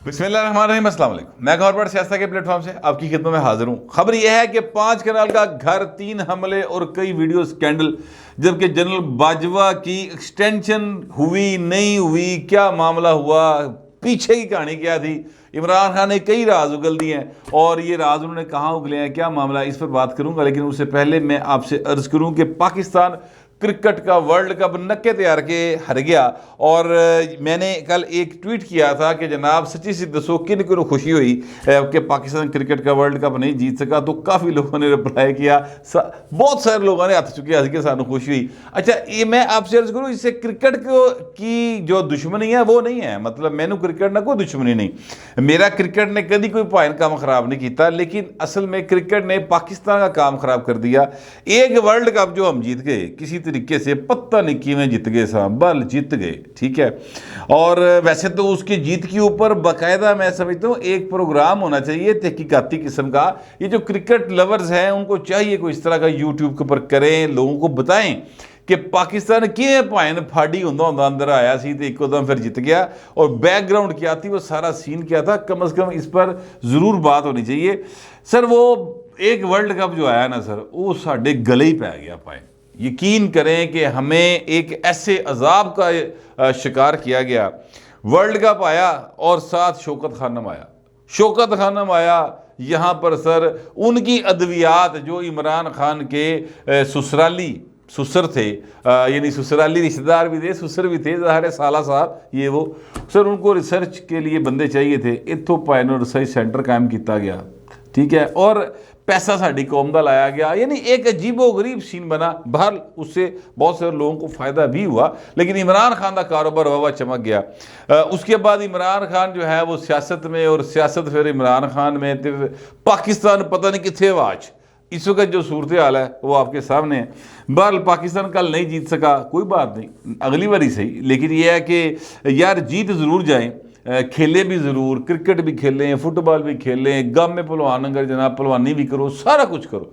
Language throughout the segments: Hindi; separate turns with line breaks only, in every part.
बिस्मिल्लाहिर्रहमानिर्रहीम, अस्सलाम वालेकुम। मैं गौर सियासत के प्लेटफॉर्म से आपकी खिदमत में हाजिर हूँ। खबर यह है कि 5 कनाल का घर, 3 हमले और कई वीडियो स्कैंडल, जबकि जनरल बाजवा की एक्सटेंशन हुई नहीं हुई, क्या मामला हुआ, पीछे की कहानी क्या थी, इमरान खान ने कई राज उगल दिए हैं और ये राज उन्होंने कहाँ उगले हैं, क्या मामला, इस पर बात करूंगा। लेकिन उससे पहले मैं आपसे अर्ज करूं कि पाकिस्तान क्रिकेट का वर्ल्ड कप नक्के तैयार के हर गया और मैंने कल एक ट्वीट किया था कि जनाब सच्ची सी दसो किन को खुशी हुई कि पाकिस्तान क्रिकेट का वर्ल्ड कप नहीं जीत सका। तो काफ़ी लोगों ने रिप्लाई किया, बहुत सारे लोगों ने हथ चुके हंस के सानू खुशी हुई। अच्छा, ये मैं आपसे अर्ज करूँ, इससे क्रिकेट की जो दुश्मनी है वो नहीं है, मतलब मैनू क्रिकेट ना कोई दुश्मनी नहीं, मेरा क्रिकेट ने कभी कोई भाइन काम खराब नहीं किया, लेकिन असल में क्रिकेट ने पाकिस्तान का काम खराब कर दिया। एक वर्ल्ड कप जो हम जीत गए किसी तरीके से, पता नहीं किवें जीत गए, बल जीत गए, ठीक है। और वैसे तो उसकी जीत के ऊपर बाकायदा मैं समझता हूँ एक प्रोग्राम होना चाहिए तहकीकाती किस्म का। ये जो क्रिकेट लवर्स हैं उनको चाहिए कोई इस तरह का यूट्यूब के ऊपर करें, लोगों को बताएं कि पाकिस्तान किए भाइन फाड़ी होंदा अंदर आया सी तो एकदम फिर जीत गया, और बैकग्राउंड क्या थी, वो सारा सीन क्या था, कम से कम इस पर ज़रूर बात होनी चाहिए। सर वो एक वर्ल्ड कप जो आया ना सर, वो साढ़े गले ही पै गया पाए। यकीन करें कि हमें एक ऐसे अजाब का शिकार किया गया। वर्ल्ड कप आया और साथ शौकत खानम आया, शौकत खानम आया यहाँ पर सर उनकी अद्वियात जो इमरान खान के ससुराली ससुर थे, यानी ससुराली रिश्तेदार भी थे, ससुर भी थे, ज़ाहिर साला साहब ये वो सर, उनको रिसर्च के लिए बंदे चाहिए थे, इत्थों पायनो रिसर्च सेंटर कायम किया गया, ठीक है, और पैसा साड़ी कौम का लाया गया, यानी एक अजीबो गरीब सीन बना। बहर उससे बहुत सारे लोगों को फ़ायदा भी हुआ, लेकिन इमरान खान का कारोबार वाह चमक गया। उसके बाद इमरान खान जो है वो सियासत में, और सियासत फिर इमरान खान में, पाकिस्तान पता नहीं कितने आज इस वक्त जो सूरत हाल है वो आपके सामने है। बहरहाल पाकिस्तान कल नहीं जीत सका, कोई बात नहीं, अगली बारी सही, लेकिन यह है कि यार जीत ज़रूर जाएँ, खेले भी ज़रूर, क्रिकेट भी खेलें, फुटबॉल भी खेलें, गम में पहलवान अगर जनाब पहलवानी भी करो, सारा कुछ करो,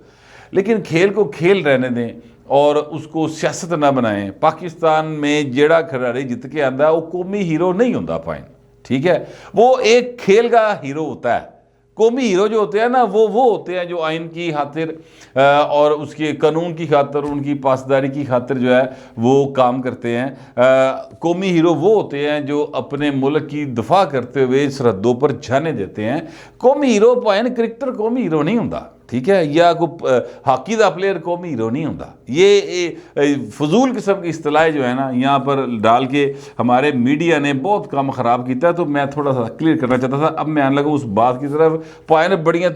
लेकिन खेल को खेल रहने दें और उसको सियासत ना बनाएं। पाकिस्तान में जेड़ा खिलाड़ी जित के आंदा वो कौमी हीरो नहीं होता पाइन, ठीक है, वो एक खेल का हीरो होता है। कौमी हीरो जो होते हैं ना वो होते हैं जो आइन की खातिर और उसके कानून की खातिर, उनकी पासदारी की खातिर जो है वो काम करते हैं। कौमी हीरो वो होते हैं जो अपने मुल्क की दफा करते हुए सरहदों पर जाने देते हैं। कौमी हीरो पाइन क्रिकेटर कौमी हीरो नहीं होता, ठीक है, या कोई हॉकी का प्लेयर कौमी हीरो नहीं होता। ये फजूल किस्म की इस्तिलाहें जो है ना यहाँ पर डाल के हमारे मीडिया ने बहुत काम ख़राब किया, तो मैं थोड़ा सा क्लियर करना चाहता था। अब मैं आने लगा उस बात की तरफ। पाए बड़ियाँ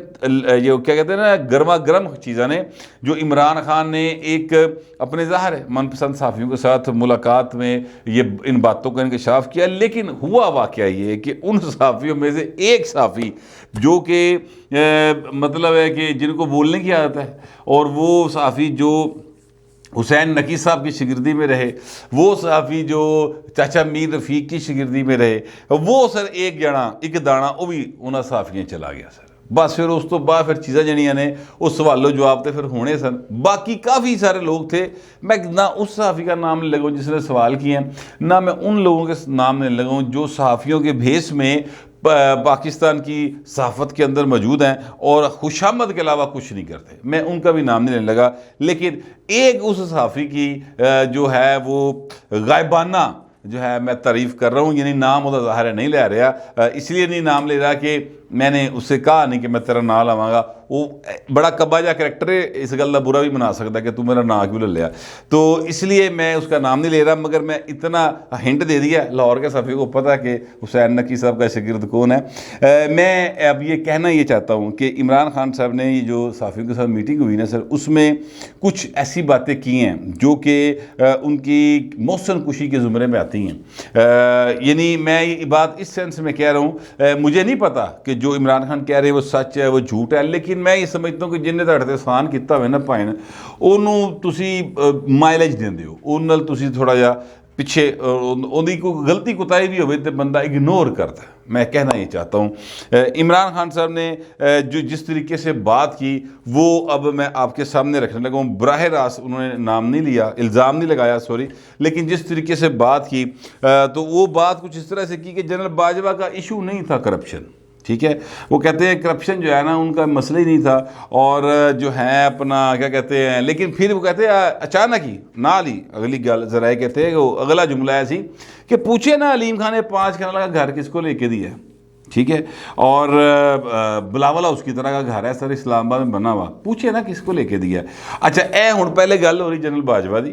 जो क्या कहते हैं ना गर्मा गर्म चीज़ा ने, जो इमरान खान ने एक अपने ज़ाहिर है मनपसंद सहाफ़ियों के साथ मुलाकात में ये इन बातों का इंकशाफ किया, लेकिन हुआ वाक़या ये कि उन सहाफ़ियों में से एक सहाफ़ी जो कि मतलब है कि जिनको बोलने की आदत है, और वो सहाफ़ी जो हुसैन नकी साहब की शिगिर्दी में रहे, वो सहाफ़ी जो चाचा मीर रफ़ीक की शिगिर्दी में रहे, वो सर एक दाना वो भी उन्होंने सहाफ़ियाँ चला गया सर। बस फिर उस तो बाद फिर चीज़ा जनिया ने उस सवालों जवाब तो फिर होने सन। बाकी काफ़ी सारे लोग थे, मैं ना उस सहाफ़ी का नाम नहीं लगाऊँ जिसने सवाल किए हैं, ना मैं उन लोगों के नाम नहीं लगाऊँ जो सहाफ़ियों के भेस में पाकिस्तान की सहाफ़त के अंदर मौजूद हैं और खुशामद के अलावा कुछ नहीं करते, मैं उनका भी नाम नहीं लेने लगा। लेकिन एक उस सहाफ़ी की जो है वो गायबाना जो है मैं तारीफ़ कर रहा हूँ, यानी नाम उसका ज़ाहिर नहीं ले रहा, इसलिए नहीं नाम ले रहा कि मैंने उससे कहा नहीं कि मैं तेरा नाम लवांगा, वो बड़ा कब्बा जा करैक्टर है, इस गल का बुरा भी बना सकता कि तू मेरा नाम क्यों ले लिया, तो इसलिए मैं उसका नाम नहीं ले रहा। मगर मैं इतना हिंट दे दिया, लाहौर के सफ़ी को पता कि हुसैन नकी साहब का शागिर्द कौन है। मैं अब ये कहना ये चाहता हूँ कि इमरान खान साहब ने ये जो सहाफ़ियों के साथ मीटिंग हुई ना सर, उसमें कुछ ऐसी बातें की हैं जो कि उनकी मौसन कुशी के ज़ुमरे में आती हैं। यानी मैं ये बात इस सेंस में कह रहा हूँ, मुझे नहीं पता कि जो इमरान खान कह रहे हैं वो सच है वो झूठ है, लेकिन मैं ये समझता हूँ कि जिन्हें ਤੁਹਾਡੇ ਤੇ ਸਾਨ ਕੀਤਾ ਹੋਵੇ ਨਾ ਭਾਵੇਂ ਉਹਨੂੰ ਤੁਸੀਂ ਮਾਈਲੇਜ ਦਿੰਦੇ ਹੋ, ਉਹਨਾਂ ਨਾਲ ਤੁਸੀਂ ਥੋੜਾ ਜਿਹਾ पिछे उनकी कोई गलती कुताही भी हो तो बंदा इग्नोर करता है। मैं कहना ये चाहता हूँ इमरान खान साहब ने जो जिस तरीके से बात की वो अब मैं आपके सामने रखने लगा हूँ। बराह रास्त उन्होंने नाम नहीं लिया, इल्ज़ाम नहीं लगाया, सॉरी, लेकिन जिस तरीके से बात की तो वो बात कुछ इस तरह से की कि जनरल बाजवा का इशू नहीं था करप्शन, ठीक है। वो कहते हैं करप्शन जो है ना उनका मसला ही नहीं था, और जो है अपना क्या कहते हैं, लेकिन फिर वो कहते हैं अचानक ही नाल ही अगली गल जरा कहते हैं वो अगला जुमला ऐसी कि पूछे ना अलीम खान ने 5 कनाल का घर किसको लेके दिया है, ठीक है, और बिलावल हाउस की तरह का घर है सर इस्लामाबाद में बना हुआ, पूछे ना किसको लेके दिया। अच्छा ए हुण पहले गल हो रही जनरल बाजवा दी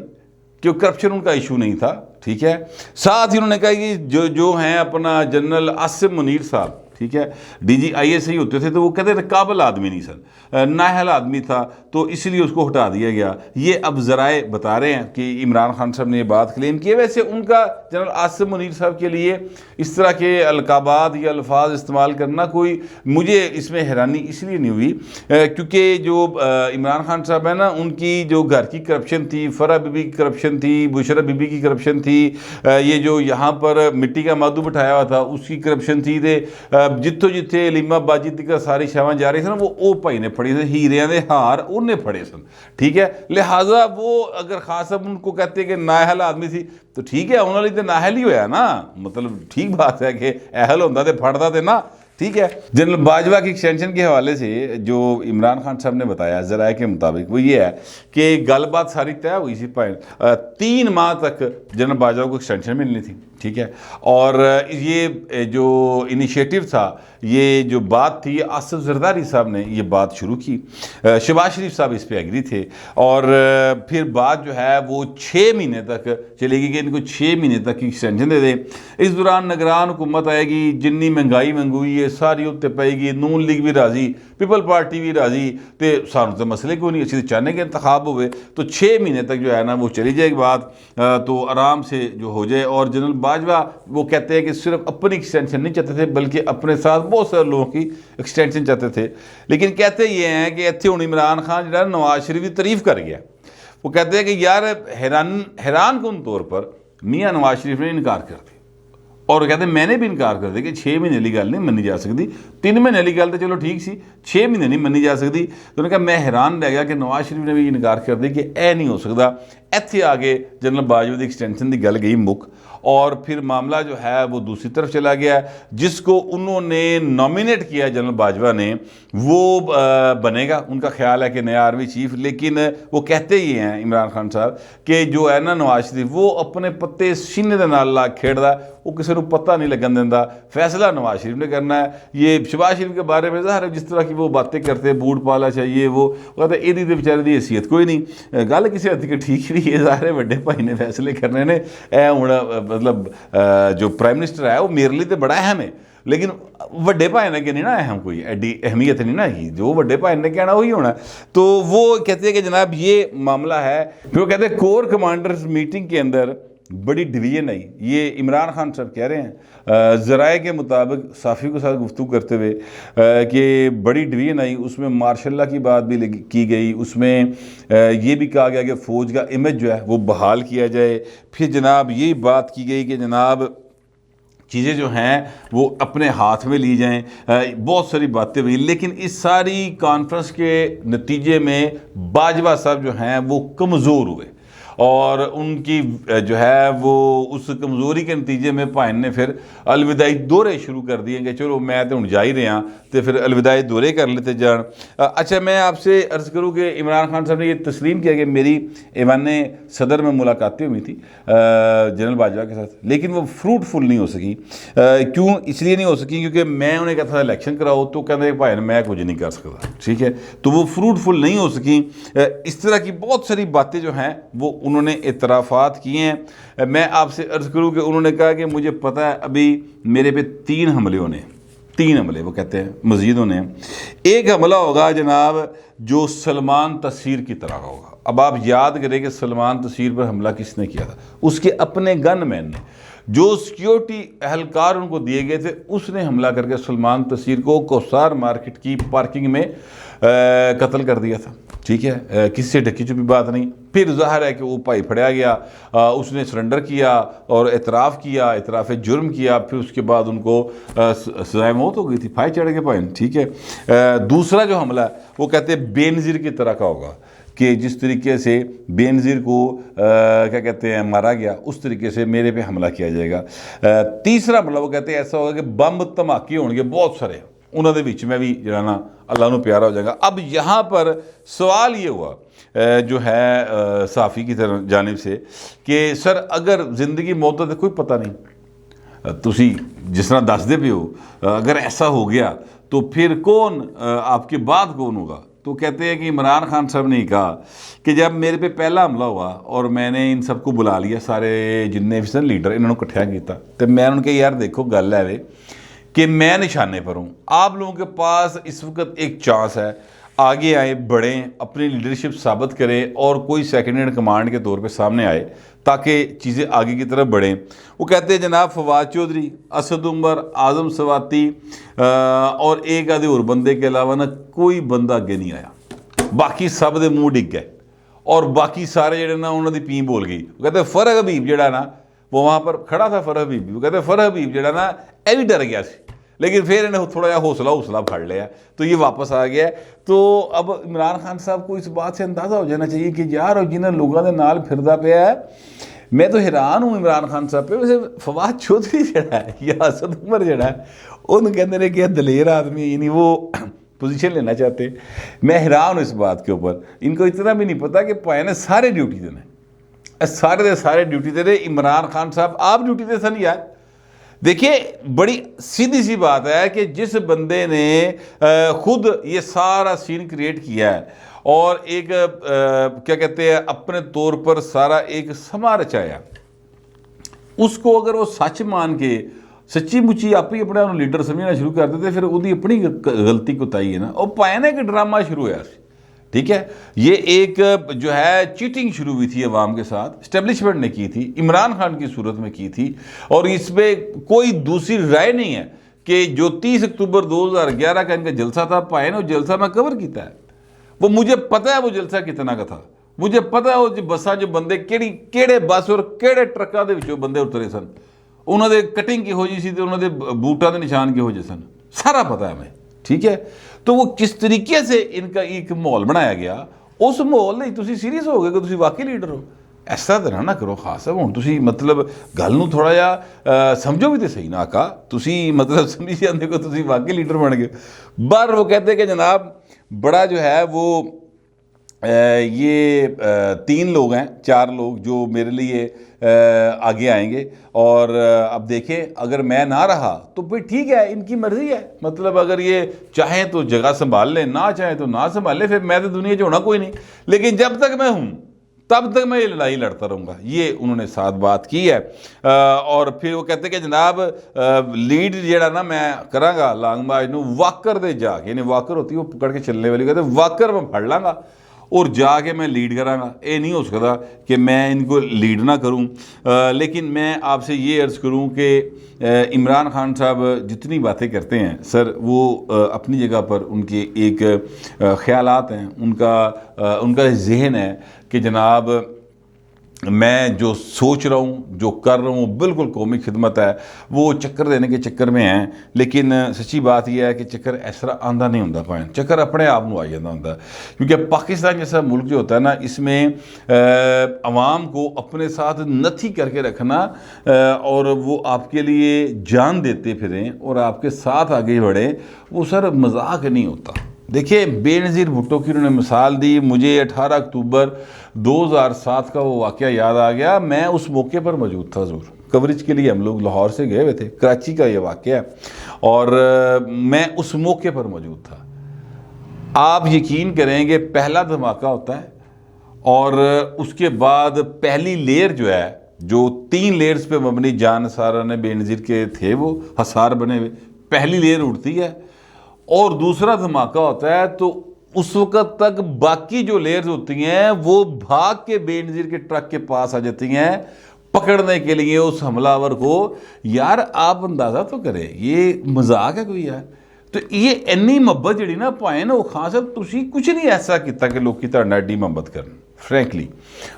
कि करप्शन उनका इशू नहीं था, ठीक है। साथ ही उन्होंने कहा कि जो हैं अपना जनरल आसिम मुनीर साहब, ठीक है, DGIS ही होते थे, तो वो कहते थे काबिल आदमी नहीं सर, नाअहल आदमी था, तो इसलिए उसको हटा दिया गया। ये अब ज़राए बता रहे हैं कि इमरान खान साहब ने ये बात क्लेम की है। वैसे उनका जनरल आसिम मुनीर साहब के लिए इस तरह के अलकाबात या अल्फाज इस्तेमाल करना कोई मुझे इसमें हैरानी इसलिए नहीं हुई क्योंकि जो इमरान खान साहब है ना उनकी जो घर की करप्शन थी, फरा बीबी की करप्शन थी, बुशरा बीबी की करप्शन थी, ये जो यहाँ पर मिट्टी का मादू बिठाया हुआ था उसकी करप्शन थी, जितों जिथे लीमा बाजी तक सारी शावां जा रही सन वो भाई ने फड़ी सन, हीरियां दे हार उन्हें फड़े सन, ठीक है। लिहाजा वो अगर खान साहब उनको कहते कि नाअहल आदमी थी तो ठीक है, उन्होंने तो नाअहल ही होया ना, मतलब ठीक बात है कि अहल होंदा ते फड़दा ते ना, ठीक है। जनरल बाजवा की एक्सटेंशन के हवाले से जो इमरान खान साहब ने बताया ज़राए के मुताबिक वो ये है कि गलबात सारी तय हुई थी, 3 माह तक जनरल बाजवा को एक्सटेंशन मिलनी थी, ठीक है। और ये जो इनिशिएटिव था, ये जो बात थी, आसिफ जरदारी साहब ने ये बात शुरू की, शहबाज शरीफ साहब इस पे एग्री थे, और फिर बात जो है वो 6 महीने तक चलेगी कि इनको 6 महीने तक की एक्सटेंशन दे दें। इस दौरान निगरान हुकूमत आएगी, जिन्नी महंगाई मंगूई है सारी उत्ते पाएगी, नून लीग भी राजी, पीपल पार्टी भी राजी, तो सानू तो मसले कोई नहीं, अच्छी चाहने के इंतखाब हुए तो 6 महीने तक जो है ना वो चली जाएगी बात, तो आराम से जो हो जाए। और जनरल बाजवा वो कहते हैं कि सिर्फ अपनी एक्सटेंशन नहीं चाहते थे बल्कि अपने साथ बहुत सारे लोगों की एक्सटेंशन चाहते थे, लेकिन कहते ये हैं कि इतने हुण इमरान खान जो नवाज शरीफ की तारीफ कर गया। वो कहते हैं कि यार हैरान कुन तौर पर मियाँ नवाज शरीफ ने इनकार कर दिया, और कहते हैं मैंने भी इनकार कर दिया कि 6 महीने वाली गल नहीं मनी जा सकती, 3 महीने वाली गल तो चलो ठीक सी, 6 महीने नहीं मनी जा सकती। तो उन्होंने कहा मैं हैरान रह गया कि नवाज शरीफ ने भी इनकार कर दिया कि यह नहीं हो सकता। इत्थे आगे जनरल बाजवा की एक्सटेंशन की गल गई मुक, और फिर मामला जो है वो दूसरी तरफ चला गया। जिसको उन्होंने नॉमिनेट किया जनरल बाजवा ने वो बनेगा, उनका ख्याल है कि नया आर्मी चीफ, लेकिन वो कहते ही हैं इमरान खान साहब कि जो है ना नवाज शरीफ वो अपने पत्ते सीने के नाल ला खेड़दा, वो किसी को पता नहीं लगन देंदा, फैसला नवाज शरीफ ने करना है। ये शहबाज शरीफ के बारे में ज़ाहिर जिस तरह की वो बातें करते हैं, बूट पाला चाहिए, वो कहते इहदी ते बेचारे की हैसियत कोई नहीं, गल किसी हद तक ठीक भी है, ज़ाहिर वड्डे भाई ने फैसले करने ने, हुण मतलब जो प्राइम मिनिस्टर है वो मेरे लिए तो बड़ा अहम है, लेकिन वड्डे भाई ने कहनी ना अहम कोई एडी अहमियत नहीं ना ही, जो वड्डे भाई ने कहना वही होना। तो वो कहते हैं कि जनाब ये मामला है। फिर वो कहते हैं कोर कमांडर्स मीटिंग के अंदर बड़ी डिवीजन आई, ये इमरान खान साहब कह रहे हैं ज़राए के मुताबिक साफ़ी के साथ गुफ्तगू करते हुए कि बड़ी डिवीजन आई, उसमें मार्शल्ला की बात भी की गई, उसमें ये भी कहा गया कि फ़ौज का इमेज जो है वो बहाल किया जाए। फिर जनाब ये बात की गई कि जनाब चीज़ें जो हैं वो अपने हाथ में ली जाएं, बहुत सारी बातें हुई, लेकिन इस सारी कॉन्फ्रेंस के नतीजे में बाजवा साहब जो हैं वो कमज़ोर हुए, और उनकी जो है वो उस कमज़ोरी के नतीजे में भाई ने फिर अलविदाई दौरे शुरू कर दिए कि चलो मैं तो हूँ जा ही रहा, तो फिर अलविदाई दौरे कर लेते जान। अच्छा मैं आपसे अर्ज़ करूँ कि इमरान खान साहब ने ये तस्लीम किया कि मेरी ईवान सदर में मुलाकातें हुई थी जनरल बाजवा के साथ, लेकिन वो फ्रूटफुल नहीं हो सकी। क्यों? इसलिए नहीं हो सकी क्योंकि मैं उन्हें कहा था इलेक्शन कराओ, तो कहते भाई मैं कुछ नहीं कर सकता, ठीक है, तो वो फ्रूटफुल नहीं हो सकी। इस तरह की बहुत सारी बातें जो हैं वो उन्होंने इतराफ़ात किए हैं। मैं आपसे अर्ज़ करूँ कि उन्होंने कहा कि मुझे पता है अभी मेरे पे 3 हमले होने, 3 हमले वो कहते हैं मज़ीद होने। एक हमला होगा जनाब जो सलमान तसीर की तरह होगा। अब आप याद करें कि सलमान तसीर पर हमला किसने किया था? उसके अपने गनमैन ने, जो सिक्योरिटी एहलकार उनको दिए गए थे, उसने हमला करके सलमान तसीर को कौसार मार्केट की पार्किंग में कत्ल कर दिया था, ठीक है, किसी से ढकी छुपी बात नहीं। फिर ज़ाहिर है कि वो भाई फड़या गया, उसने सरेंडर किया और एतराफ़ किया, एतराफ़ जुर्म किया। फिर उसके बाद उनको सज़ाए मौत हो गई थी, फाई चढ़ के भाई, ठीक है। दूसरा जो हमला है वो कहते हैं बेनज़ीर की तरह का होगा कि जिस तरीके से बेनज़ीर को क्या कहते हैं मारा गया, उस तरीके से मेरे पे हमला किया जाएगा। तीसरा हमला वो कहते हैं ऐसा होगा कि बम धमाके होंगे बहुत सारे, उन्होंने विच में भी जो है ना अल्लाह को प्यारा हो जाएगा। अब यहाँ पर सवाल ये हुआ जो है साफ़ी की तरफ जानिब से कि सर अगर ज़िंदगी मौत का कोई पता नहीं, तुसी जिस तरह दसदे पे हो, अगर ऐसा हो गया तो फिर कौन आपके बाद कौन होगा? तो कहते हैं कि इमरान खान साहब ने कहा कि जब मेरे पे पहला हमला हुआ और मैंने इन सबको बुला लिया, सारे जिन्ने भी सन लीडर इन्होंने इकट्ठा किया, तो मैं उनके यार देखो गल है वे कि मैं निशाने पर हूँ, आप लोगों के पास इस वक्त एक चांस है, आगे आए, बढ़ें, अपनी लीडरशिप साबित करें और कोई सेकेंड हैंड कमांड के तौर पे सामने आए ताकि चीज़ें आगे की तरफ बढ़ें। वो कहते हैं जनाब फवाद चौधरी, असद उमर, आज़म सवाती और एक आधे और बंदे के अलावा ना कोई बंदा अगे नहीं आया, बाकी सब दे मुँह डिग गए और बाकी सारे जड़े ना उन्होंने पी बोल गई। वो कहते फरह हबीब जड़ा ना वो वहाँ पर खड़ा था, फरह हबीब भी, वो कहते फरह हबीब जड़ा ना यह भी डर गया सी, लेकिन फिर इन्हें थोड़ा जहा हौसला फड़ लिया तो ये वापस आ गया। तो अब इमरान खान साहब को इस बात से अंदाज़ा हो जाना चाहिए कि यार जिन्हें लोगों के नाल फिरदा पिया है, मैं तो हैरान हूँ इमरान खान साहब पे। वैसे फवाद चौधरी जड़ा है या असद उमर जड़ा है, उन कहते हैं कि दलेर आदमी, यानी वो पोजीशन लेना चाहते। मैं हैरान हूँ इस बात के ऊपर, इनको इतना भी नहीं पता कि पाए ने सारे ड्यूटी देने, सारे दे सारे ड्यूटी दे रहे। इमरान खान साहब आप ड्यूटी दे सन यार। देखिए बड़ी सीधी सी बात है कि जिस बंदे ने खुद ये सारा सीन क्रिएट किया है और एक क्या कहते हैं अपने तौर पर सारा एक समा रचाया, उसको अगर वो सच मान के सच्ची मुच्ची आप ही अपने लीडर समझना शुरू कर देते, फिर उसकी अपनी गलती कोताही है ना। और पाया ना एक ड्रामा शुरू होया, ठीक है, ये एक जो है चीटिंग शुरू हुई थी अवाम के साथ, इस्टेब्लिशमेंट ने की थी, इमरान खान की सूरत में की थी। और इसमें कोई दूसरी राय नहीं है कि जो 30 अक्टूबर 2011 का इनका जलसा था, पाए ना वो जलसा मैं कवर किया है, वो मुझे पता है वो जलसा कितना का था, मुझे पता है वो जो बसा जो बंदे केड़े बस और केड़े ट्रकों के विचों बंदे उतरे सन, उन्होंने कटिंग किहो जी सी, उन्होंने बूटा के निशान किहो जे सन, सारा पता है हमें, ठीक है। तो वो किस तरीके से इनका एक माहौल बनाया गया, उस माहौल नहीं तुसी सीरीयस हो गए कि तुसी वाकई लीडर हो। ऐसा तो ना करो खास है, हुण तुसी मतलब गल नूं थोड़ा जिहा समझो भी तो सही ना आका, तुसी मतलब समझी जाते को तुसी वाकई लीडर बन गए। बार वो कहते कि जनाब बड़ा जो है वो ये 3 लोग हैं, 4 लोग जो मेरे लिए आगे आएंगे। और अब देखें अगर मैं ना रहा तो फिर ठीक है, इनकी मर्ज़ी है, मतलब अगर ये चाहें तो जगह संभाल लें, ना चाहें तो ना संभाल लें, फिर मैं तो दुनिया से होना कोई नहीं, लेकिन जब तक मैं हूँ तब तक मैं ये लड़ाई लड़ता रहूँगा। ये उन्होंने साथ बात की है। और फिर वो कहते कि जनाब लीड जड़ा ना मैं कराँगा लॉन्ग मार्च नूं वाकर दे जाके, यानी वाकर होती है वो पकड़ के चलने वाली, कहते वाकर मैं फड़ लाँगा और जाके मैं लीड कराँगा। ये नहीं हो सकता कि मैं इनको लीड ना करूँ। लेकिन मैं आपसे ये अर्ज़ करूँ कि इमरान खान साहब जितनी बातें करते हैं सर, वो अपनी जगह पर उनके एक ख़यालात हैं, उनका जहन है कि जनाब मैं जो सोच रहा हूँ, जो कर रहा हूँ, बिल्कुल कौमी खिदमत है, वो चक्कर देने के चक्कर में हैं। लेकिन सच्ची बात यह है कि चक्कर इस तरह आंदा नहीं होता, पाए चक्कर अपने आप में आ जाता होता, क्योंकि पाकिस्तान जैसा मुल्क जो होता है ना, इसमें अवाम को अपने साथ नथी करके रखना और वो आपके लिए जान देते फिरें और आपके साथ आगे बढ़ें, वो सर मजाक नहीं होता। देखिए बेनज़ीर भुट्टो की उन्होंने मिसाल दी, मुझे 18 अक्टूबर 2007 का वो वाक़या याद आ गया। मैं उस मौके पर मौजूद था, ज़रूर कवरेज के लिए हम लोग लाहौर से गए हुए थे, कराची का ये वाक़या है, और मैं उस मौके पर मौजूद था। आप यकीन करेंगे पहला धमाका होता है और उसके बाद पहली लेयर जो है, जो 3 लेयर्स पे मबनी जान सारा ने बेनज़ीर के थे वो हसार बने हुए, पहली लेयर उड़ती है और दूसरा धमाका होता है, तो उस वक्त तक बाकी जो लेयर्स होती हैं वो भाग के बेनज़ीर के ट्रक के पास आ जाती हैं पकड़ने के लिए उस हमलावर को। यार आप अंदाज़ा तो करें, ये मजाक है कोई यार? तो ये इन्नी मुहब्बत जी ना भाएं ना वो खान साहब तुसी कुछ नहीं ऐसा किया कि लोग तुहाडे नाल एडी मुहब्बत करन फ्रैंकली।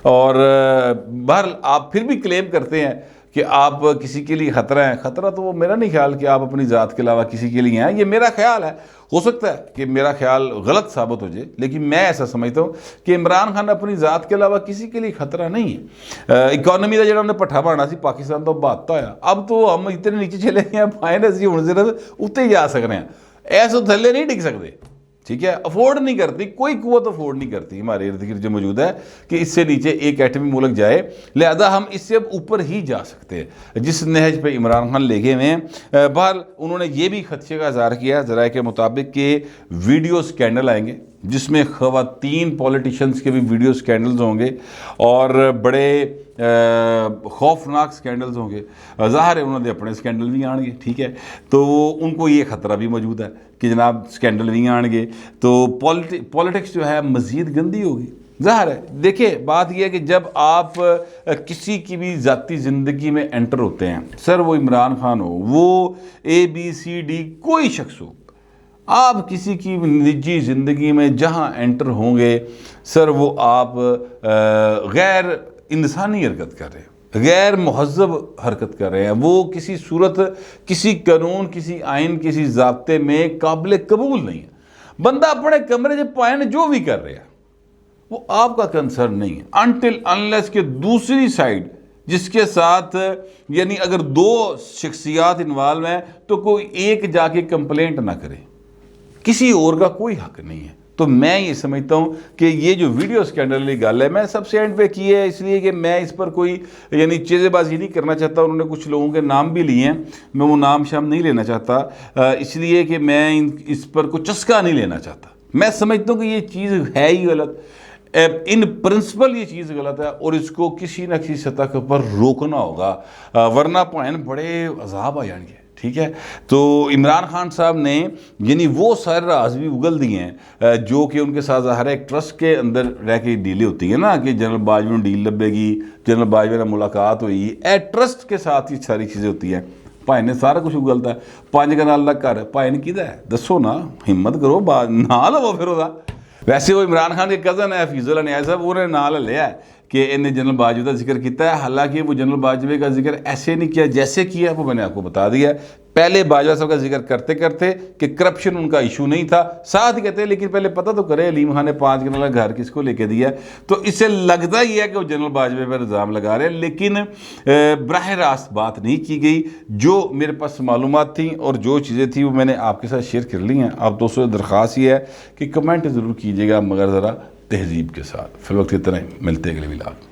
और बहरहाल आप फिर भी क्लेम करते हैं कि आप किसी के लिए ख़तरा है। ख़तरा तो वो मेरा नहीं ख्याल कि आप अपनी ज़ात के अलावा किसी के लिए हैं, ये मेरा ख्याल है। हो सकता है कि मेरा ख्याल गलत साबित हो जाए, लेकिन मैं ऐसा समझता हूँ कि इमरान खान अपनी ज़ात के अलावा किसी के लिए ख़तरा नहीं है। इकॉनमी का जो उन्हें पट्ठा पाना सी पाकिस्तान तो बहाता होया, अब तो हम इतने नीचे चले गए हैं फाइन असी हुण सिर्फ उत्ते ही जा सकते हैं, ऐसे थल्ले नहीं टिक सकते। ठीक है, अफोर्ड नहीं करती, कोई कुव्वत अफोर्ड नहीं करती हमारे इर्द गिर्द जो मौजूद है कि इससे नीचे एक एटमी मुल्क जाए, लिहाजा हम इससे अब ऊपर ही जा सकते हैं जिस नहज पे इमरान खान लेके हुए हैं। बहरहाल उन्होंने ये भी खदशे का इज़हार किया ज़राए के मुताबिक कि वीडियो स्कैंडल आएंगे जिसमें ख़वातीन पॉलिटिशियंस के भी वीडियो स्कैंडल्स होंगे और बड़े खौफनाक स्कैंडल्स होंगे। ज़ाहिर है उन्होंने अपने स्कैंडल भी आएंगे, ठीक है, तो उनको ये ख़तरा भी मौजूद है कि जनाब स्कैंडल भी आएंगे तो पॉलिटिक्स जो है मज़ीद गंदी होगी। ज़ाहिर है देखिए बात यह है कि जब आप किसी की भी ज़ाती ज़िंदगी में एंटर होते हैं, सर वो इमरान खान हो, वो ABCD कोई शख्स हो, आप किसी की निजी ज़िंदगी में जहाँ एंटर होंगे सर वो आप गैर इंसानी हरकत कर रहे हैं, गैर महज़ब हरकत कर रहे हैं, वो किसी सूरत, किसी कानून, किसी आइन, किसी ज़ाब्ते में काबिल कबूल नहीं है। बंदा अपने कमरे से पायन जो भी कर रहा है वो आपका कंसर्न नहीं है अनटिल अनलेस के दूसरी साइड जिसके साथ यानी अगर दो शख्सियात इन्वॉल्व हैं तो कोई एक जाके कंप्लेंट ना करे, किसी और का कोई हक नहीं है। तो मैं ये समझता हूँ कि ये जो वीडियो स्कैंडल वाली गल है मैं सबसे एंड पे की है इसलिए कि मैं इस पर कोई यानी चेज़ेबाजी नहीं करना चाहता। उन्होंने कुछ लोगों के नाम भी लिए हैं, मैं वो नाम शाम नहीं लेना चाहता इसलिए कि मैं इस पर कोई चस्का नहीं लेना चाहता। मैं समझता हूँ कि ये चीज़ है ही गलत, इन प्रिंसिपल ये चीज़ गलत है और इसको किसी न किसी सतह के ऊपर रोकना होगा, वरना भाएं बड़े अजाब आ जाएंगे। ठीक है, तो इमरान खान साहब ने यानी वो सारे राज भी उगल दिए हैं जो कि उनके साथ ज़ाहिर है एक ट्रस्ट के अंदर रह के डीलें होती हैं ना कि जनरल बाजवा में डील लभेगी, जनरल बाजवा ने मुलाकात हुई, ए ट्रस्ट के साथ ही सारी चीज़ें होती हैं। भाई ने सारा कुछ उगलता है, 5 कनाल का घर भाई ने किदा है दसो ना, हिम्मत करो ना लवो फिर वह। वैसे वो इमरान खान के कज़न है हफीजुल्लाह नियाज़ साहब, उन्होंने नाम लिया है कि इन्हें जनरल बाजवा का जिक्र किया है, हालांकि वो जनरल बाजवे का जिक्र ऐसे नहीं किया जैसे किया, वो मैंने आपको बता दिया। पहले बाजवा साहब का जिक्र करते करते कि करप्शन उनका इशू नहीं था, साथ ही कहते हैं लेकिन पहले पता तो करे अलीम खान ने 5 कनाल घर किसको लेके दिया, तो इससे लगता ही है कि वो जनरल बाजवे पर इल्ज़ाम लगा रहे हैं, लेकिन बराह रास्त बात नहीं की गई। जो मेरे पास मालूमात थी और जो चीज़ें थी वो मैंने आपके साथ शेयर कर ली हैं। आप दोस्तों से दरख्वास्त ये है कि कमेंट ज़रूर कीजिएगा मगर ज़रा तहजीब के साथ। फिर वक्त इतना ही, मिलते हैं अगले व्लॉग।